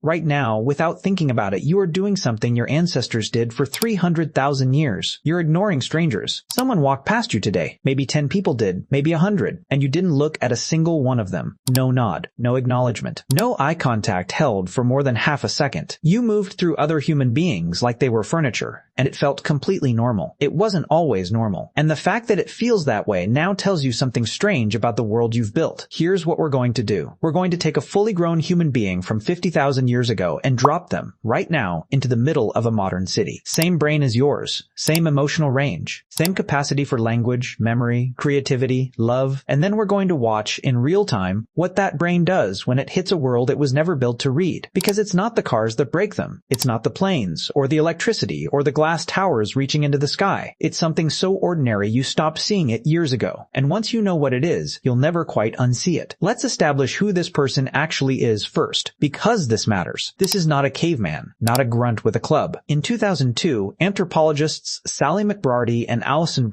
Right now, without thinking about it, you are doing something your ancestors did for 300,000 years. You're ignoring strangers. Someone walked past you today. Maybe 10 people did, maybe 100, and you didn't look at a single one of them. No nod, no acknowledgement, no eye contact held for more than half a second. You moved through other human beings like they were furniture, and it felt completely normal. It wasn't always normal. And the fact that it feels that way now tells you something strange about the world you've built. Here's what we're going to do. We're going to take a fully grown human being from 50,000 years ago and drop them, right now, into the middle of a modern city. Same brain as yours, same emotional range, same capacity for language, memory, creativity, love, and then we're going to watch, in real time, what that brain does when it hits a world it was never built to read. Because it's not the cars that break them. It's not the planes, or the electricity, or the glass towers reaching into the sky. It's something so ordinary you stopped seeing it years ago. And once you know what it is, you'll never quite unsee it. Let's establish who this person actually is first, because this matters. This is not a caveman, not a grunt with a club. In 2002, anthropologists Sally McBride and Allison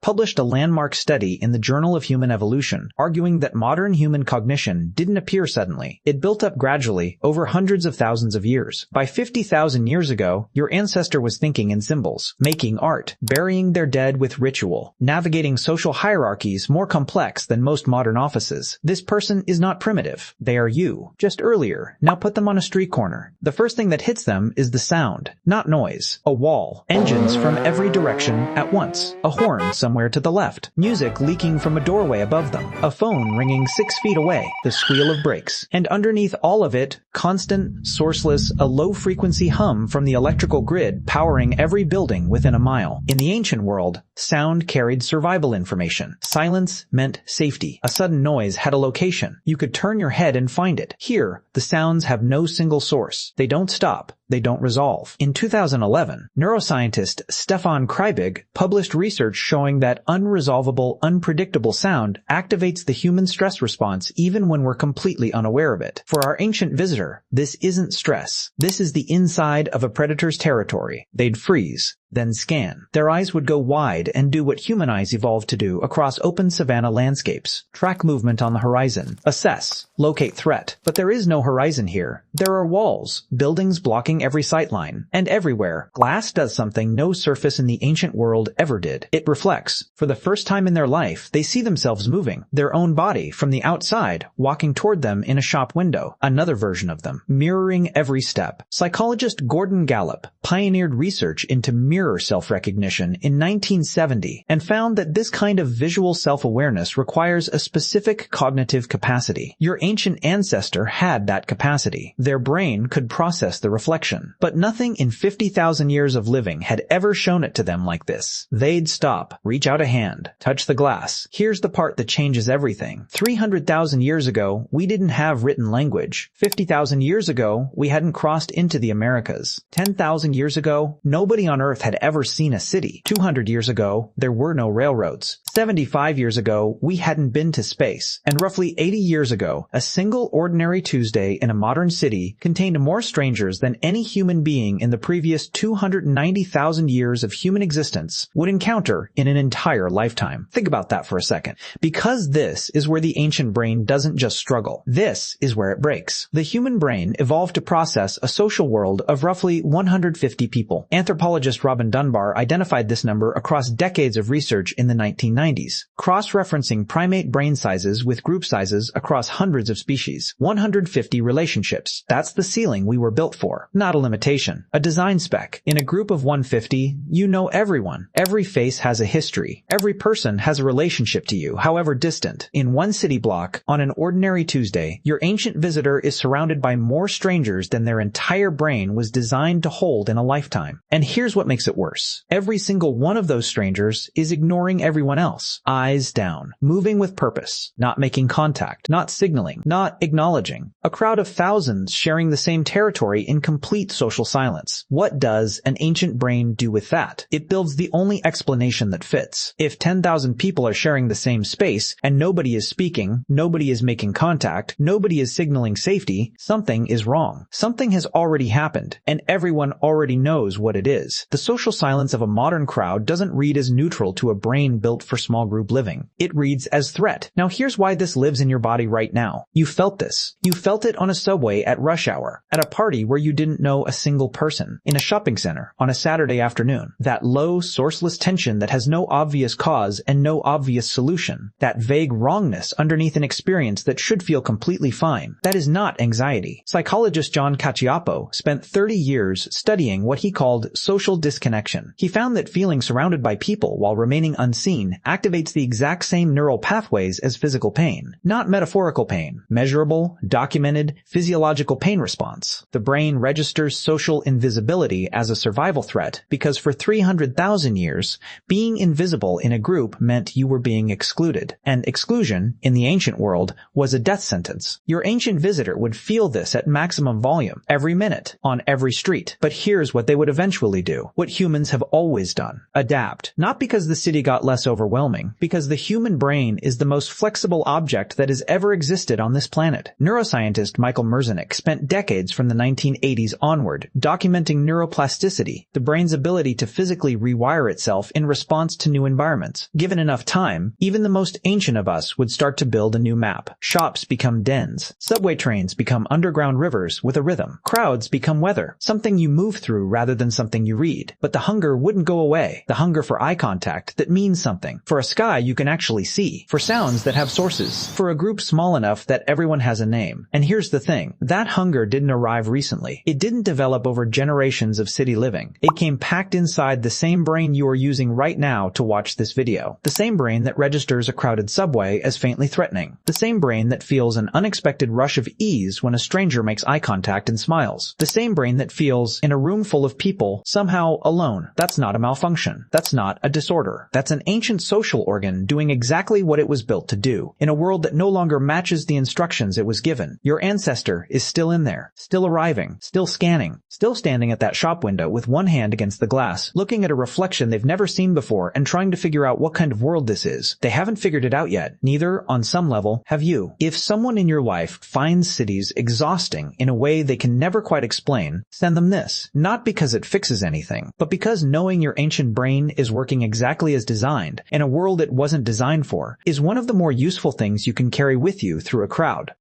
published a landmark study in the Journal of Human Evolution, arguing that modern human cognition didn't appear suddenly. It built up gradually over hundreds of thousands of years. By 50,000 years ago, your ancestor was thinking in symbols, making art, burying their dead with ritual, navigating social hierarchies more complex than most modern offices. This person is not primitive. They are you. Just earlier. Now put them on a street corner. The first thing that hits them is the sound, not noise. A wall. Engines from every direction at once. A horn somewhere to the left. Music leaking from a doorway above them. A phone ringing 6 feet away. The squeal of brakes. And underneath all of it, constant, sourceless, a low-frequency hum from the electrical grid powering every building within a mile. In the ancient world, sound carried survival information. Silence meant safety. A sudden noise had a location. You could turn your head and find it. Here, the sounds have no single source. They don't stop. They don't resolve. In 2011, neuroscientist Stefan Krybig published research showing that unresolvable, unpredictable sound activates the human stress response even when we're completely unaware of it. For our ancient visitor, this isn't stress. This is the inside of a predator's territory. They'd freeze, then scan. Their eyes would go wide and do what human eyes evolved to do across open savanna landscapes. Track movement on the horizon. Assess. Locate threat. But there is no horizon here. There are walls, buildings blocking every sightline. And everywhere, glass does something no surface in the ancient world ever did. It reflects. For the first time in their life, they see themselves moving. Their own body, from the outside, walking toward them in a shop window. Another version of them. Mirroring every step. Psychologist Gordon Gallup pioneered research into mirror self-recognition in 1970 and found that this kind of visual self-awareness requires a specific cognitive capacity. Your ancient ancestor had that capacity. Their brain could process the reflection. But nothing in 50,000 years of living had ever shown it to them like this. They'd stop, reach out a hand, touch the glass. Here's the part that changes everything. 300,000 years ago, we didn't have written language. 50,000 years ago, we hadn't crossed into the Americas. 10,000 years ago, nobody on Earth had ever seen a city. 200 years ago, there were no railroads. 75 years ago, we hadn't been to space. And roughly 80 years ago, a single ordinary Tuesday in a modern city contained more strangers than any human being in the previous 290,000 years of human existence would encounter in an entire lifetime. Think about that for a second. Because this is where the ancient brain doesn't just struggle. This is where it breaks. The human brain evolved to process a social world of roughly 150 people. Anthropologist Robin Dunbar identified this number across decades of research in the 1990s, cross-referencing primate brain sizes with group sizes across hundreds of species. 150 relationships. That's the ceiling we were built for, not a limitation. A design spec. In a group of 150, you know everyone. Every face has a history. Every person has a relationship to you, however distant. In one city block, on an ordinary Tuesday, your ancient visitor is surrounded by more strangers than their entire brain was designed to hold in a lifetime. And here's what makes it worse. Every single one of those strangers is ignoring everyone else. Eyes down. Moving with purpose. Not making contact. Not signaling. Not acknowledging. A crowd of thousands sharing the same territory in complete social silence. What does an ancient brain do with that? It builds the only explanation that fits. If 10,000 people are sharing the same space and nobody is speaking, nobody is making contact, nobody is signaling safety, something is wrong. Something has already happened, and everyone already knows what it is. The social silence of a modern crowd doesn't read as neutral to a brain built for small group living. It reads as threat. Now here's why this lives in your body right now. You felt this. You felt it on a subway at rush hour, at a party where you didn't know a single person, in a shopping center on a Saturday afternoon. That low, sourceless tension that has no obvious cause and no obvious solution. That vague wrongness underneath an experience that should feel completely fine. That is not anxiety. Psychologist John Cacioppo spent 30 years studying what he called social disconnection. He found that feeling surrounded by people while remaining unseen activates the exact same neural pathways as physical pain. Not metaphorical pain. Measurable, documented, physiological pain response. The brain registers social invisibility as a survival threat because for 300,000 years, being invisible in a group meant you were being excluded. And exclusion, in the ancient world, was a death sentence. Your ancient visitor would feel this at maximum volume, every minute, on every street. But here's what they would eventually do. What humans have always done. Adapt. Not because the city got less overwhelming, because the human brain is the most flexible object that has ever existed on this planet. Neuroscientist Michael Merzenich spent decades from the 1980s onward documenting neuroplasticity, the brain's ability to physically rewire itself in response to new environments. Given enough time, even the most ancient of us would start to build a new map. Shops become dens. Subway trains become underground rivers with a rhythm. Crowds become weather, something you move through rather than something you read. But the hunger wouldn't go away. The hunger for eye contact that means something. For a sky you can actually see. For sounds that have sources. For a group small enough that everyone has a name. And here's the thing. That hunger didn't arrive recently. It didn't develop over generations of city living. It came packed inside the same brain you are using right now to watch this video. The same brain that registers a crowded subway as faintly threatening. The same brain that feels an unexpected rush of ease when a stranger makes eye contact and smiles. The same brain that feels, in a room full of people, somehow alone. That's not a malfunction. That's not a disorder. That's an ancient social organ doing exactly what it was built to do. In a world that no longer matches the instructions it was given. Your ancestor is still in there. Still arriving. Still scanning. Still standing at that shop window with one hand against the glass, looking at a reflection they've never seen before and trying to figure out what kind of world this is. They haven't figured it out yet. Neither, on some level, have you. If someone in your life finds cities exhausting in a way they can never quite explain, send them this. Not because it fixes anything, but because knowing your ancient brain is working exactly as designed, in a world it wasn't designed for, is one of the more useful things you can carry with you through a crowd.